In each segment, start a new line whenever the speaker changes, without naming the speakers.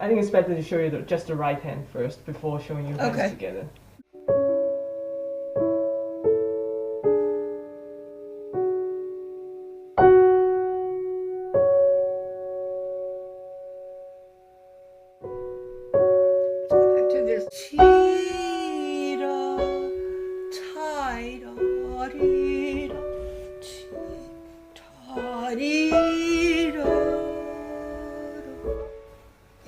I think it's better to show you just the right hand first before showing you hands together.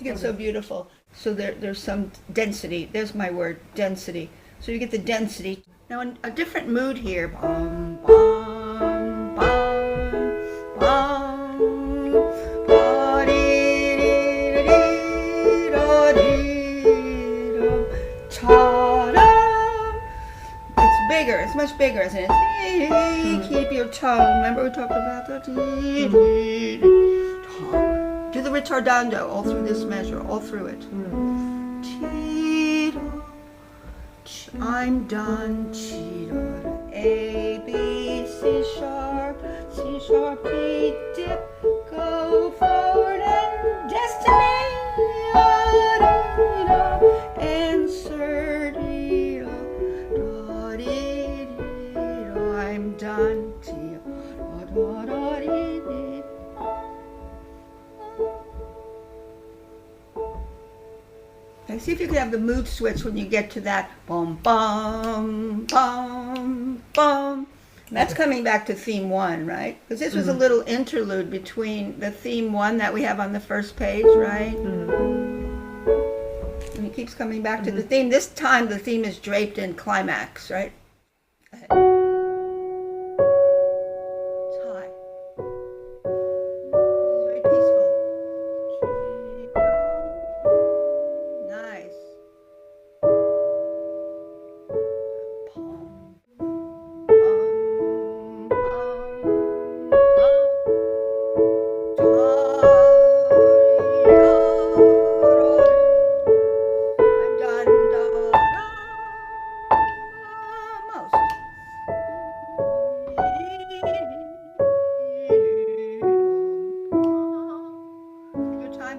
It's so beautiful. So there's some density. There's my word, density. So you get the density. Now in a different mood here. Bum, bum, bum, bum, ta-da. It's bigger. It's much bigger, isn't it? Keep your tone. Remember we talked about that? Do the ritardando all through this measure, all through it. I'm done. A, B, C sharp, D, dip, go forward and destiny. Answer, I'm done. Okay, see if you can have the mood switch when you get to that bum bum bum bum. That's coming back to theme 1, right? Because this was a little interlude between the theme 1 that we have on the first page, right? And it keeps coming back to the theme. This time the theme is draped in climax, right?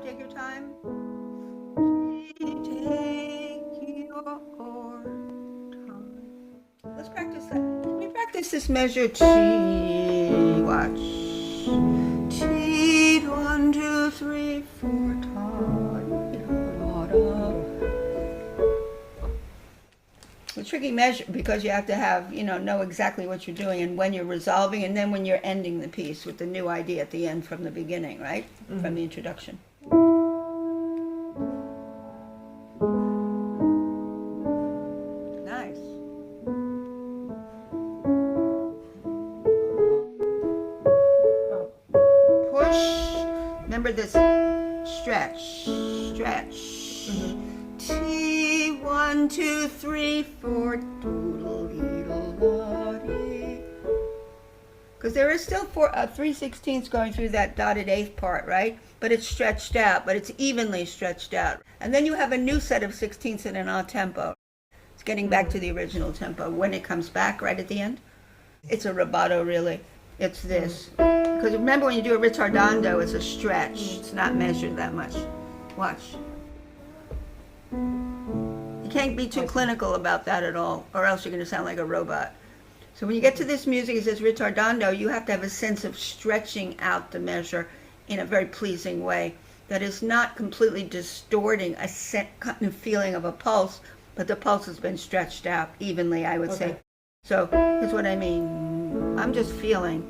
Take your time. Let's practice that. Can we practice this measure T? Watch. T, 1, 2, 3, 4, It's a tricky measure because you have to have, know exactly what you're doing and when you're resolving and then when you're ending the piece with the new idea at the end from the beginning, right? From the introduction. Nice. Push. Remember this stretch. T, 1, 2, 3, 4. Because there is still 3/16 going through that dotted eighth part, right? But it's stretched out, but it's evenly stretched out. And then you have a new set of 16ths in an odd tempo. It's getting back to the original tempo when it comes back right at the end. It's a rubato, really. It's this. Because remember when you do a ritardando, it's a stretch. It's not measured that much. Watch. You can't be too clinical about that at all, or else you're going to sound like a robot. So when you get to this music, it says ritardando, you have to have a sense of stretching out the measure in a very pleasing way that is not completely distorting a kind of feeling of a pulse, but the pulse has been stretched out evenly, I would say. So that's what I mean. I'm just feeling.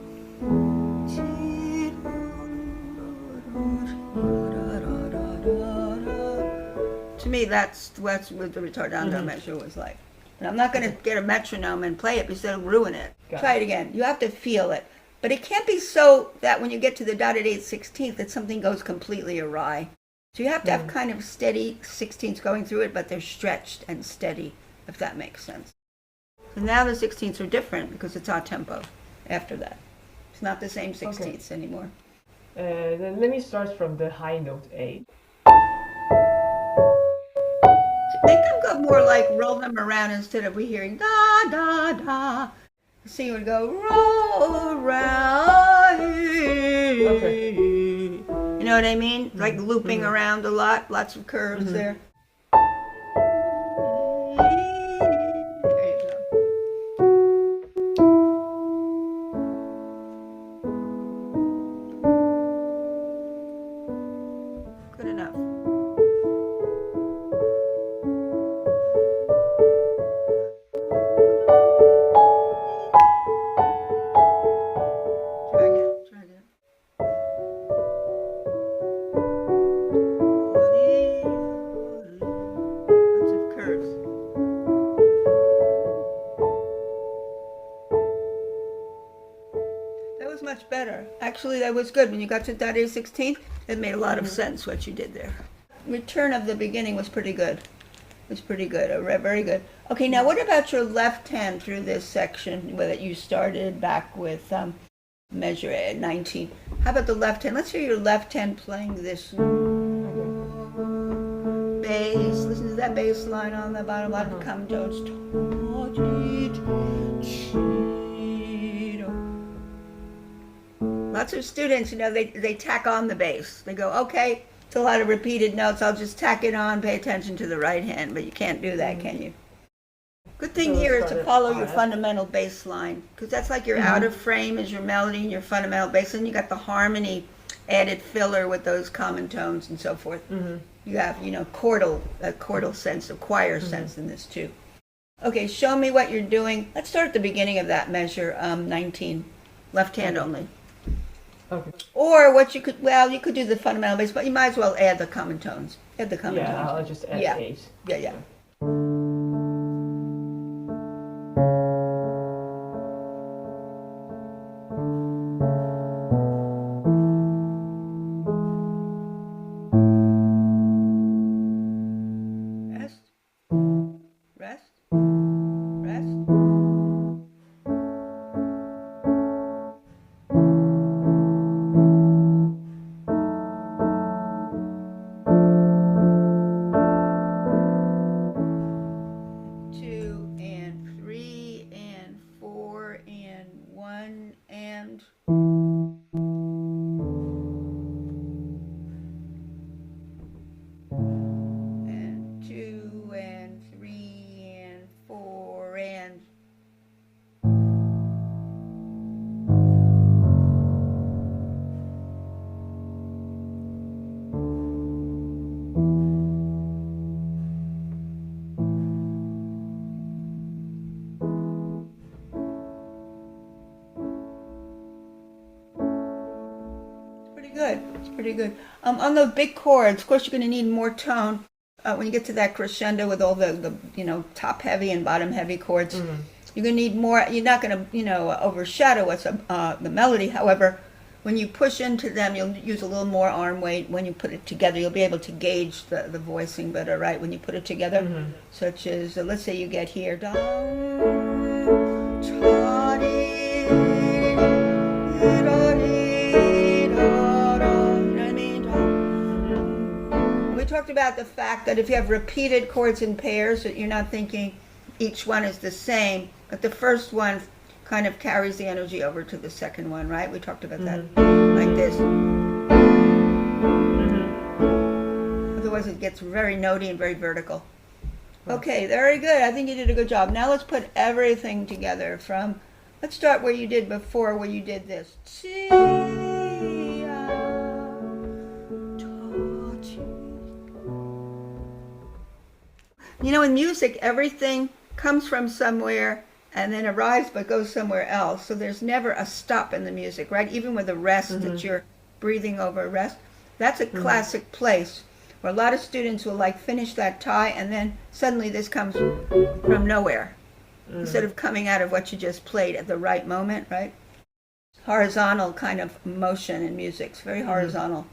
To me, that's what the ritardando measure was like. And I'm not going to get a metronome and play it because it'll ruin it. Try it again. You have to feel it. But it can't be so that when you get to the dotted 8/16 that something goes completely awry. So you have to have kind of steady 16ths going through it, but they're stretched and steady, if that makes sense. So now the 16ths are different because it's our tempo after that. It's not the same 16ths anymore.
Then let me start from the high note A.
Make them go more like roll them around instead of we hearing da da da. The singer would go roll around. And know what I mean? Like looping around a lot, lots of curves there. There you go. Good enough. Try again, try again. Lots of curves. That was much better. Actually, that was good. When you got to that A16, it made a lot of sense what you did there. Return of the beginning was pretty good. It was pretty good, very good. Okay, now what about your left hand through this section that you started back with measure at 19? How about the left hand? Let's hear your left hand playing this bass. Listen to that bass line on the bottom line. Come tones. Lots of students, they tack on the bass. They go, okay, it's a lot of repeated notes. I'll just tack it on, pay attention to the right hand. But you can't do that, can you? Good thing here is to follow your fundamental bass line, because that's like your out of frame is your melody and your fundamental bass. And you got the harmony added filler with those common tones and so forth. You have, chordal sense, a choir sense in this too. Okay, show me what you're doing. Let's start at the beginning of that measure, 19, left hand only.
Okay.
Or what you could do the fundamental bass, but you might as well add the common tones. Add the common tones.
Yeah, I'll just add 8.
Yeah. Rest. It's pretty good. On those big chords, of course, you're going to need more tone when you get to that crescendo with all the top heavy and bottom heavy chords. You're going to need more. You're not going to overshadow what's the melody. However, when you push into them, you'll use a little more arm weight. When you put it together, you'll be able to gauge the voicing better, right? When you put it together, such as let's say you get here. Talked about the fact that if you have repeated chords in pairs, that you're not thinking each one is the same, but the first one kind of carries the energy over to the second one, right? We talked about that, like this. Otherwise it gets very notey and very vertical. Okay, very good. I think you did a good job. Now let's put everything together from, let's start where you did before, where you did this. In music, everything comes from somewhere and then arrives but goes somewhere else. So there's never a stop in the music, right? Even with a rest that you're breathing over a rest. That's a classic place where a lot of students will finish that tie and then suddenly this comes from nowhere. Instead of coming out of what you just played at the right moment, right? Horizontal kind of motion in music. It's very horizontal.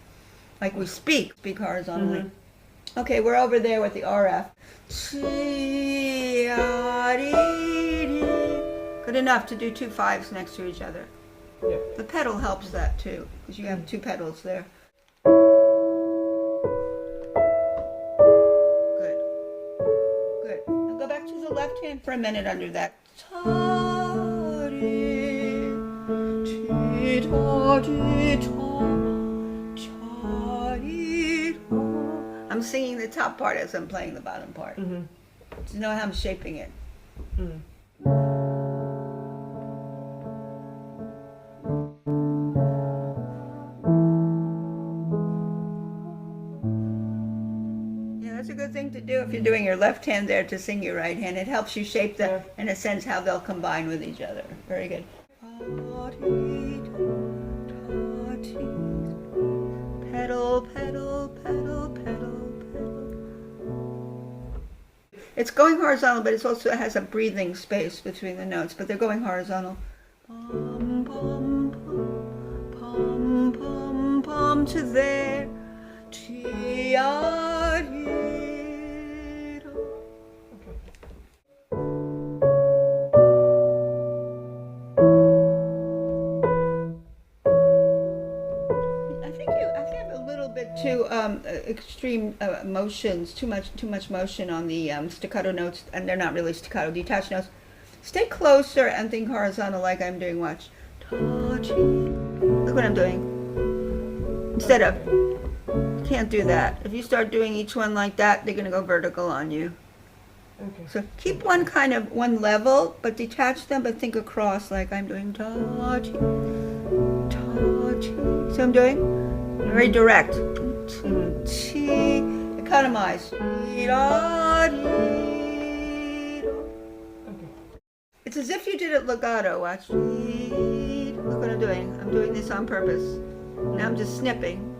Like we speak horizontally. Okay, we're over there with the RF. Good enough to do 2 5s next to each other.
Yeah.
The pedal helps that too, because you have 2 pedals there. Good. Now go back to the left hand for a minute under that. I'm singing the top part as I'm playing the bottom part.
Mm-hmm.
To know how I'm shaping it.
Mm.
Yeah, that's a good thing to do if you're doing your left hand there to sing your right hand. It helps you shape them, in a sense, how they'll combine with each other. Very good. Pedal, pedal, pedal, pedal, pedal. It's going horizontal, but it also has a breathing space between the notes, but they're going horizontal. Pom, pom, pom, pom, pom, pom, to there. I think a little bit too extreme motions, too much motion on the staccato notes, and they're not really staccato, detached notes. Stay closer and think horizontal like I'm doing. Watch. Look what I'm doing. Instead of, you can't do that. If you start doing each one like that, they're going to go vertical on you.
Okay.
So keep one level, but detach them, but think across like I'm doing. So I'm doing very direct. Economize.
Okay.
It's as if you did it legato. Watch. Look what I'm doing. I'm doing this on purpose. Now I'm just snipping.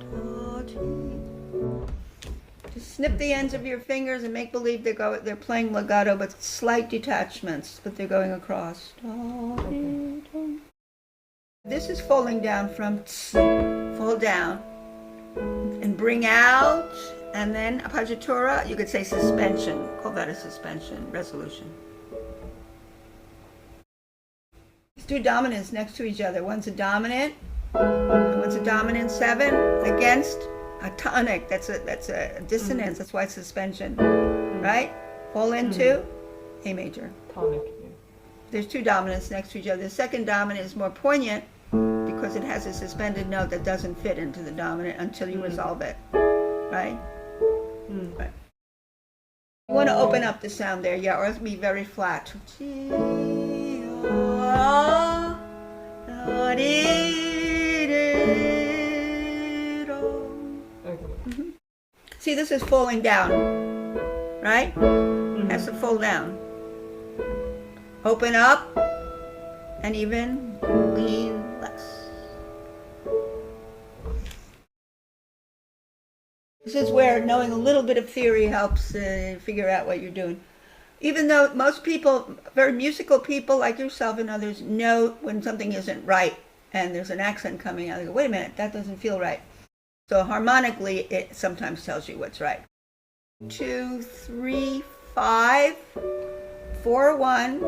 Just snip the ends of your fingers and make believe they're playing legato, but slight detachments, but they're going across.
Okay.
This is falling down from fall down and bring out, and then appoggiatura, you could say suspension. Call that a suspension, resolution. These two dominants next to each other. One's a dominant, and one's a dominant 7 against a tonic. That's a dissonance. That's why it's suspension, right? Fall into A major.
Tonic. Yeah.
There's two dominants next to each other. The second dominant is more poignant because it has a suspended note that doesn't fit into the dominant until you resolve it, right? Right. You want to open up the sound there, yeah, or else be very flat. See, this is falling down, right? Has to fall down. Open up, and even lean less. This is where knowing a little bit of theory helps figure out what you're doing. Even though most people, very musical people like yourself and others, know when something isn't right and there's an accent coming out, they go, wait a minute, that doesn't feel right. So harmonically, it sometimes tells you what's right. 2, 3, 5, 4, 1,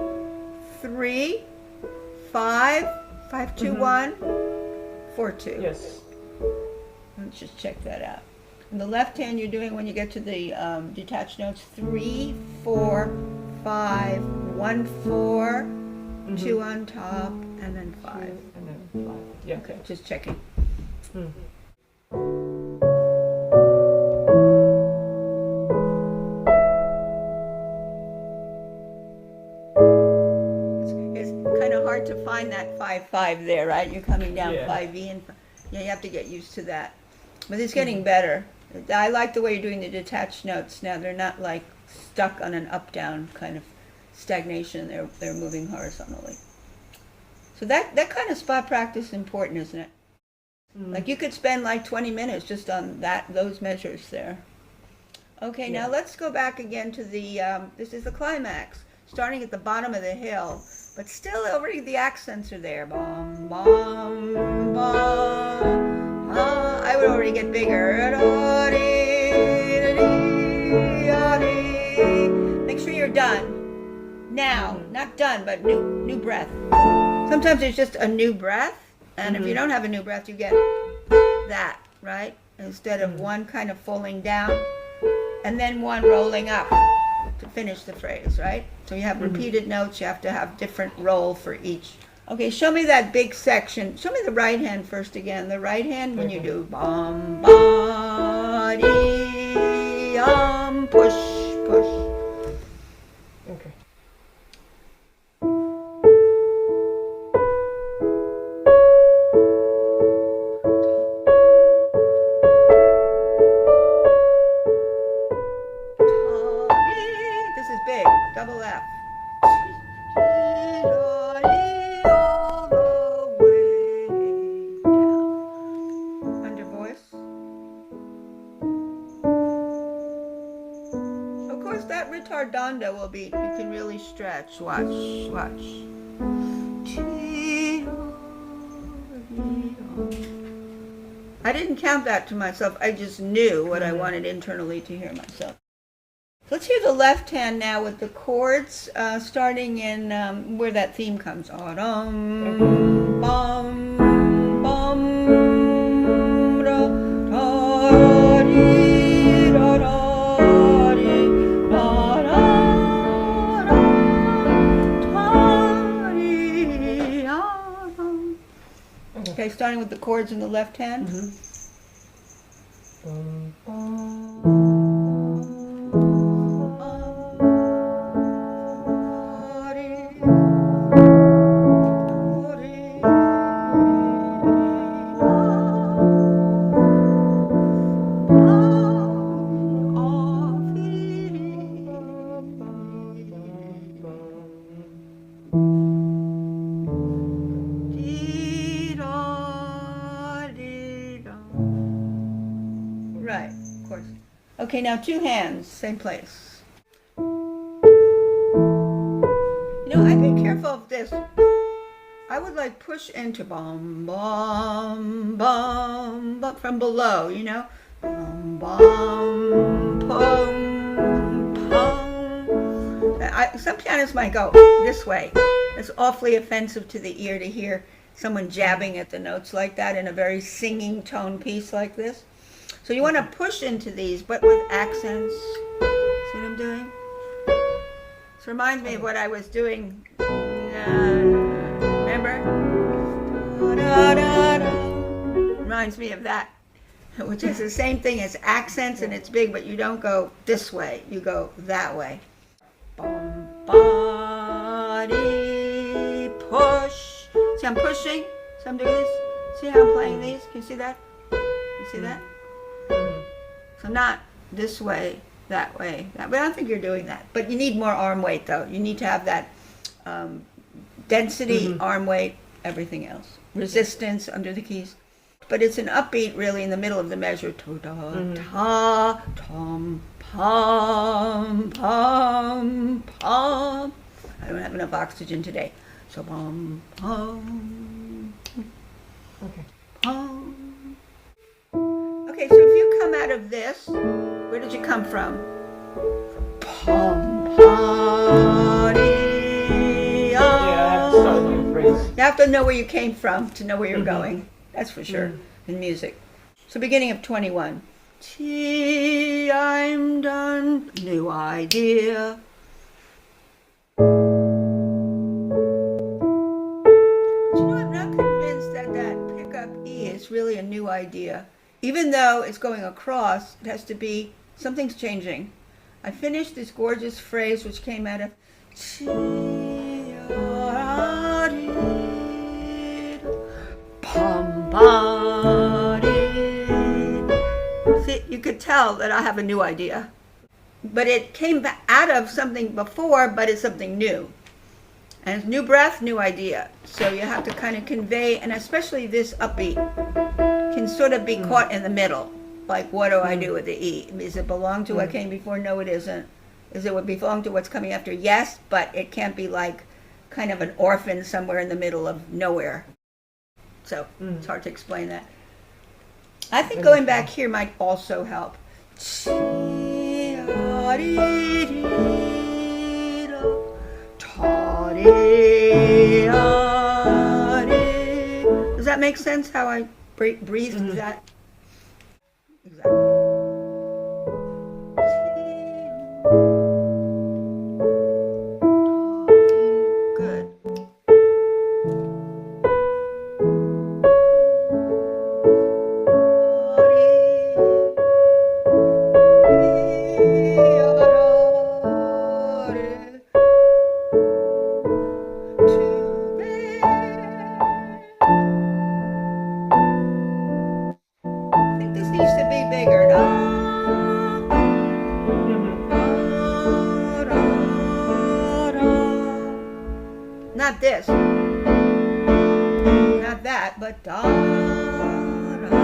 3, 5, 5, 2, 1, 4, 2.
Yes.
Let's just check that out. In the left hand, you're doing, when you get to the detached notes, 3, 4, 5, 1, 4, 2 on top, and then 5.
And then 5. Yeah.
Okay, just checking. It's kind of hard to find that 5-5 there, right? You're coming down 5E, and yeah, you have to get used to that. But it's getting better. I like the way you're doing the detached notes now. They're not like stuck on an up-down kind of stagnation. They're moving horizontally. So that kind of spot practice is important, isn't it? Like you could spend like 20 minutes just on those measures there. Okay, now let's go back again to the, this is the climax, starting at the bottom of the hill, but still already the accents are there. Bum, bum, bum. I would already get bigger. Make sure you're done. Now, not done, but new breath. Sometimes there's just a new breath, and if you don't have a new breath, you get that, right? Instead of one kind of falling down, and then one rolling up to finish the phrase, right? So you have repeated notes, you have to have different roll for each. Okay, show me that big section. Show me the right hand first again. The right hand when you do bum, ba, dee, push, push.
Okay.
This is big, double F. Under voice. Of course, that ritardando will be, you can really stretch. Watch, watch. I didn't count that to myself. I just knew what I wanted internally to hear myself. Let's hear the left hand now with the chords, starting in where that theme comes. Bum, bum, bum, da, da, dee, da, da, dee, da, da, da, dee, da, da. Okay, starting with the chords in the left hand.
Bum, bum.
Right, of course. Okay, now two hands, same place. I'd be careful of this. I would like push into bum, bum, bum, bum from below, Bum, bum, pum, pum. Some pianists might go this way. It's awfully offensive to the ear to hear someone jabbing at the notes like that in a very singing tone piece like this. So you want to push into these, but with accents. See what I'm doing? This reminds me of what I was doing. Remember? Da, da, da. Reminds me of that, which is the same thing as accents, and it's big, but you don't go this way. You go that way. Bum, body, push. See, I'm pushing. So I'm doing this. See how I'm playing these? Can you see that? You see that? So not this way, that way. But I don't think you're doing that. But you need more arm weight, though. You need to have that density, arm weight, everything else. Resistance under the keys. But it's an upbeat, really, in the middle of the measure. Ta, tom, pom, pom, pom. I don't have enough oxygen today. So pom, pom.
Okay.
Pom. Okay, so if you come out of this, where did you come from? Pom, party,
Yeah, I have to start a new phrase.
You have to know where you came from to know where you're going. That's for sure in music. So beginning of 21. Gee, I'm done. New idea. But I'm not convinced that that pickup E is really a new idea. Even though it's going across, it has to be, something's changing. I finished this gorgeous phrase which came out of See, you could tell that I have a new idea. But it came out of something before, but it's something new. And it's new breath, new idea. So you have to kind of convey, and especially this upbeat can sort of be caught in the middle. Like, what do I do with the E? Does it belong to what came before? No, it isn't. Does it belong to what's coming after? Yes, but it can't be like kind of an orphan somewhere in the middle of nowhere. So it's hard to explain that. I think going back here might also help. Does that make sense how I breathed that? Exactly. Good. Not this. Not that, but da, da, da.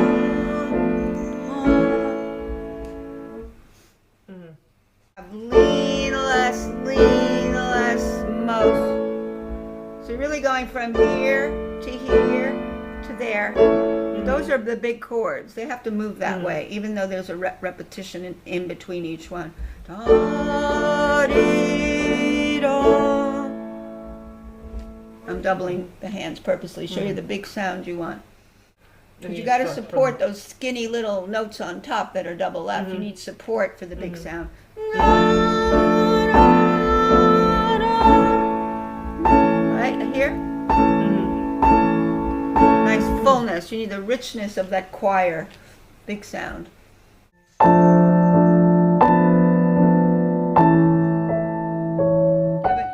Lean less, most. So you're really going from here to there. Those are the big chords. They have to move that way, even though there's a repetition in between each one. Da, dee, da. I'm doubling the hands purposely, show you the big sound you want. Because you got to support those skinny little notes on top that are double left. You need support for the big sound. Right here? Nice fullness. You need the richness of that choir. Big sound. But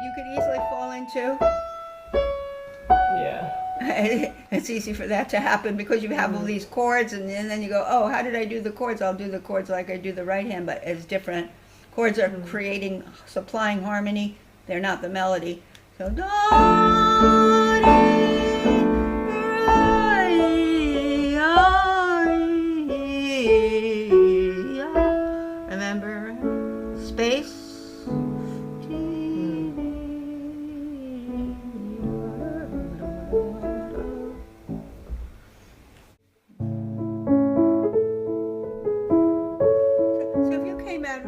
you could easily fall into.
Yeah.
It's easy for that to happen because you have all these chords, and then you go, oh, how did I do the chords? I'll do the chords like I do the right hand, but it's different. Chords are supplying harmony. They're not the melody. So da, dee, remember space. So if you came out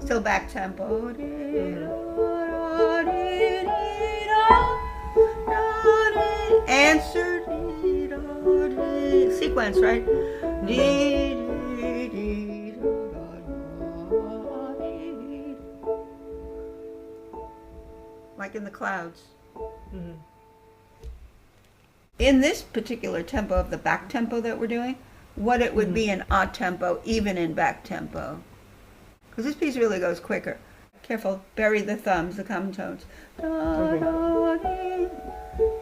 still back tempo. Answer. Sequence, right? Like in the clouds. In this particular tempo of the back tempo that we're doing, what it would be in odd tempo, even in back tempo. Because this piece really goes quicker. Careful, bury the thumbs, the common tones.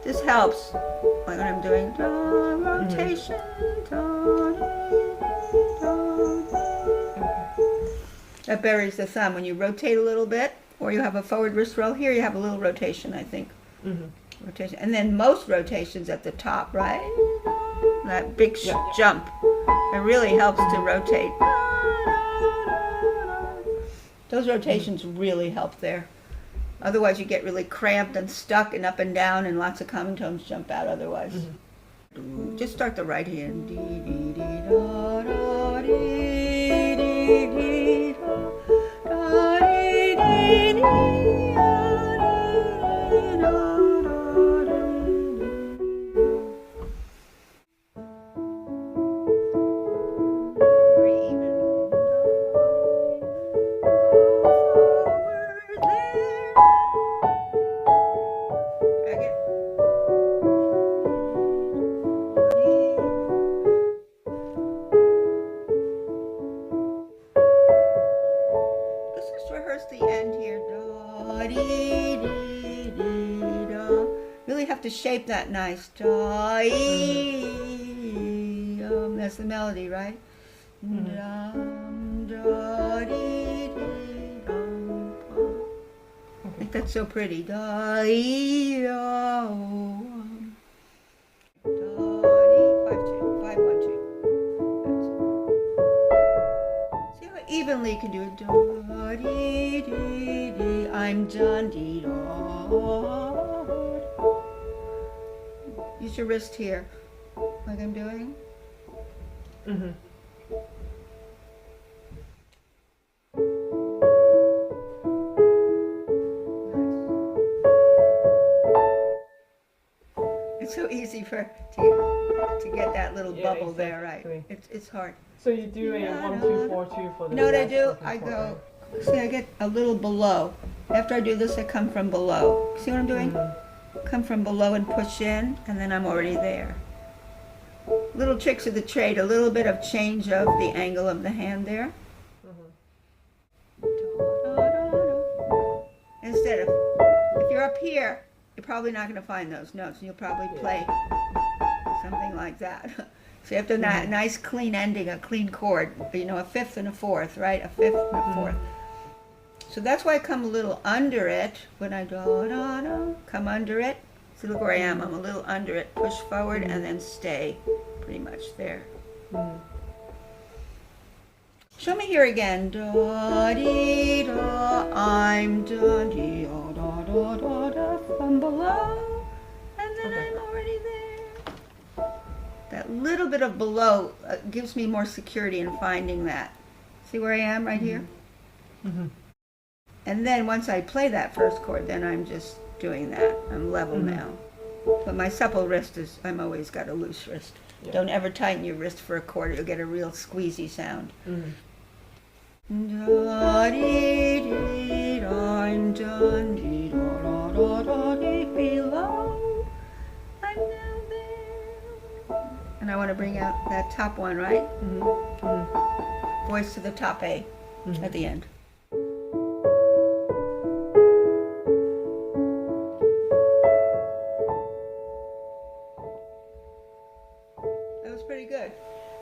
This helps, like when I'm doing rotation. That buries the thumb. When you rotate a little bit, or you have a forward wrist roll, here you have a little rotation, I think. Rotation, and then most rotations at the top, right? That big jump. It really helps to rotate. Those rotations really help there. Otherwise you get really cramped and stuck and up and down, and lots of common tones jump out otherwise. Just start the right hand. To shape that nice. That's the melody, right? I think that's so pretty. 5, 2, 5, 1, 2. See how evenly you can do it. I'm done. Use your wrist here, like I'm doing. It's so easy to get that little bubble there, right? It's hard.
So you do a 1, 2, 4, 2 for the.
You know what I do? I go. See, I get a little below. After I do this, I come from below. See what I'm doing? Come from below and push in, and then I'm already there. Little tricks of the trade, a little bit of change of the angle of the hand there. Instead of, if you're up here, you're probably not going to find those notes, and you'll probably play something like that. So you have to nice clean ending, a clean chord. You know, a fifth and a fourth, right? A fifth and a fourth. So that's why I come a little under it when I do, come under it. So look where I am. I'm a little under it. Push forward and then stay pretty much there. Show me here again. Da dee da, I'm done. Dee da da da da da from below, and then I'm already there. That little bit of below gives me more security in finding that. See where I am right here? And then once I play that first chord, then I'm just doing that. I'm level now. But my supple wrist is, I'm always got a loose wrist. Yeah. Don't ever tighten your wrist for a chord. You'll get a real squeezy sound. Da-dee-dee, I'm done. Dee-da-da-da-da-dee, below. I'm down there. And I want to bring out that top one, right? Voice to the top A at the end. Pretty good.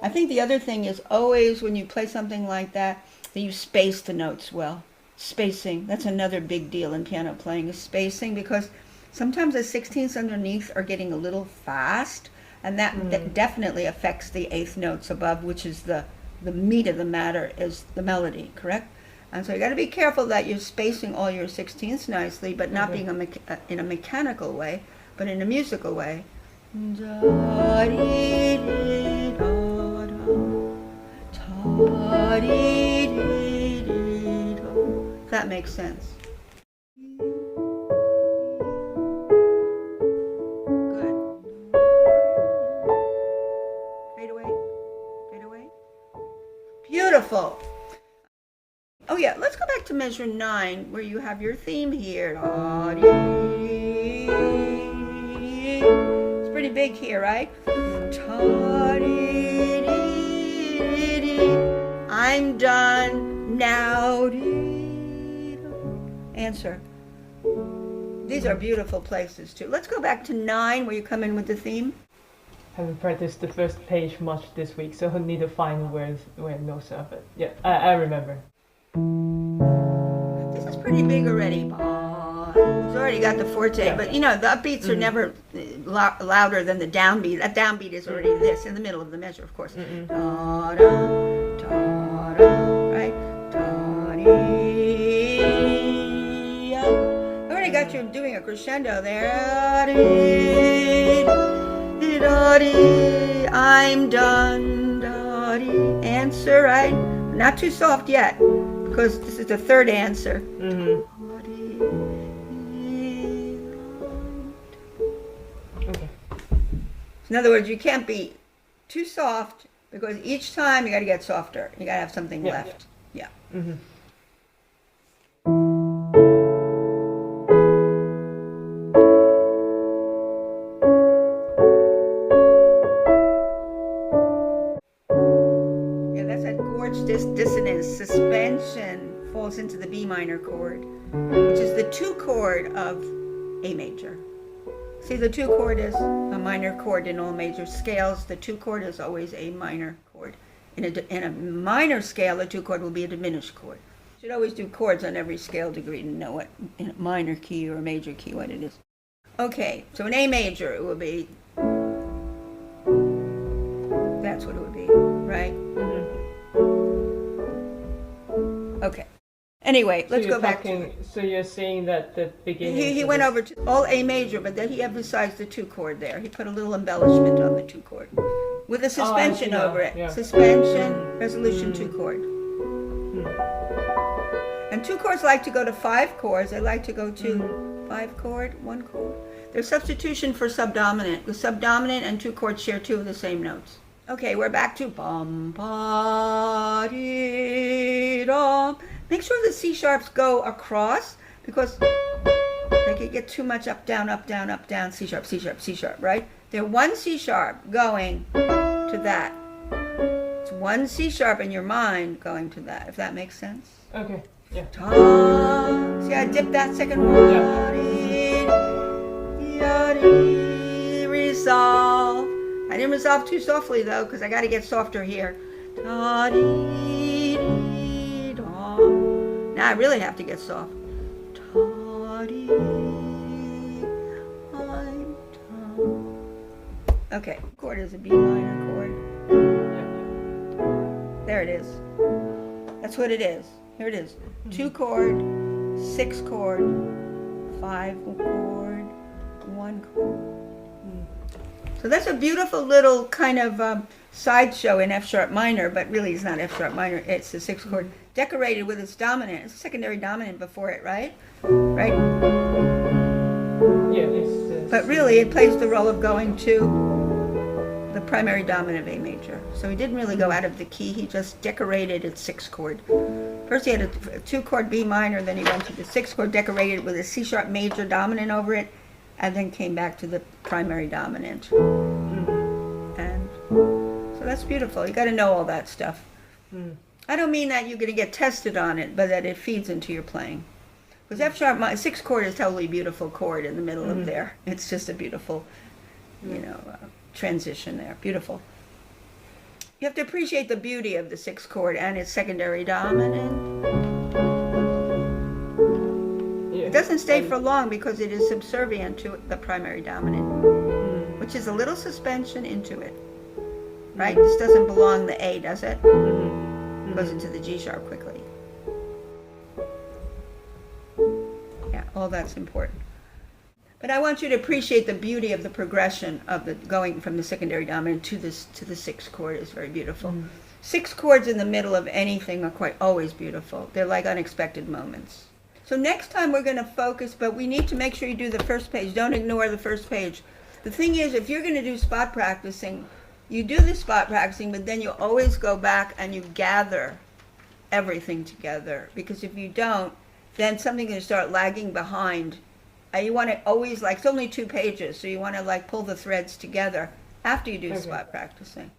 I think the other thing is always when you play something like that you space the notes well. Spacing, that's another big deal in piano playing, is spacing, because sometimes the 16ths underneath are getting a little fast, and that definitely affects the eighth notes above, which is the meat of the matter, is the melody, correct? And so you got to be careful that you're spacing all your 16ths nicely, but not being in a mechanical way, but in a musical way. If that makes sense. Good. Fade away. Fade away. Beautiful. Oh yeah, let's go back to measure 9, where you have your theme here. It's pretty big here, right? I'm done now. Answer. These are beautiful places too. Let's go back to 9, where you come in with the theme.
Haven't practiced the first page much this week, so I need to find where notes are. But yeah, I remember.
This is pretty big already. It's already got the forte, but you know the upbeats are never louder than the downbeat. That downbeat is already this in the middle of the measure, of course. Da, da, da, da, right? Da, dee, I already got you doing a crescendo there. Da, dee, da, dee, I'm done. Da, dee. Answer, right? Not too soft yet, because this is the third answer. In other words, you can't be too soft, because each time you got to get softer. You got to have something left. Yeah. Yeah, that's that gorge dissonance. Suspension falls into the B minor chord, which is the 2 chord of A major. See, the 2 chord is a minor chord in all major scales. The 2 chord is always a minor chord. In a minor scale, the 2 chord will be a diminished chord. You should always do chords on every scale degree to know what in a minor key or a major key what it is. Okay, so in A major it would be, that's what it would be, right? Okay. Anyway, let's go back to it.
So you're saying that the beginning...
He went over to all A major, but then he emphasized the 2 chord there. He put a little embellishment on the 2 chord with a suspension over it. Yeah. Suspension, resolution, 2 chord. And 2 chords like to go to 5 chords. They like to go to 5 chord, 1 chord. There's substitution for subdominant. The subdominant and 2 chords share 2 of the same notes. Okay, we're back to bum ba dee dum. Make sure the C sharps go across, because they could get too much up, down, C sharp, C sharp, C sharp, right? They're 1 C sharp going to that. It's 1 C sharp in your mind going to that, if that makes sense.
Okay, yeah.
See, I dipped that second one. Yeah. Resolve. I didn't resolve too softly though, because I got to get softer here. Da dee dee da. Now I really have to get soft. Da dee I'm da. Okay, chord is a B minor chord. There it is. That's what it is. Here it is. 2 chord, 6 chord, 5 chord, 1 chord. So that's a beautiful little kind of sideshow in F sharp minor, but really it's not F sharp minor. It's the 6 chord decorated with its dominant. It's a secondary dominant before it, right? Right?
Yeah, it's.
But really, it plays the role of going to the primary dominant of A major. So he didn't really go out of the key. He just decorated its 6 chord. First he had a 2 chord B minor, then he went to the 6 chord, decorated with a C sharp major dominant over it, and then came back to the primary dominant. And so that's beautiful. You got to know all that stuff. I don't mean that you're going to get tested on it, but that it feeds into your playing. Because F sharp, 6 chord is totally beautiful chord in the middle of there. It's just a beautiful, transition there. Beautiful. You have to appreciate the beauty of the 6 chord and its secondary dominant. It doesn't stay for long because it is subservient to the primary dominant, which is a little suspension into it. Right? This doesn't belong to A, does it? It goes into the G sharp quickly. Yeah, all that's important. But I want you to appreciate the beauty of the progression of the going from the secondary dominant to the 6 chord is very beautiful. 6 chords in the middle of anything are quite always beautiful. They're like unexpected moments. So next time we're going to focus, but we need to make sure you do the first page. Don't ignore the first page. The thing is, if you're going to do spot practicing, you do the spot practicing, but then you always go back and you gather everything together. Because if you don't, then something's going to start lagging behind. And you want to always, it's only 2 pages, so you want to pull the threads together after you do spot practicing.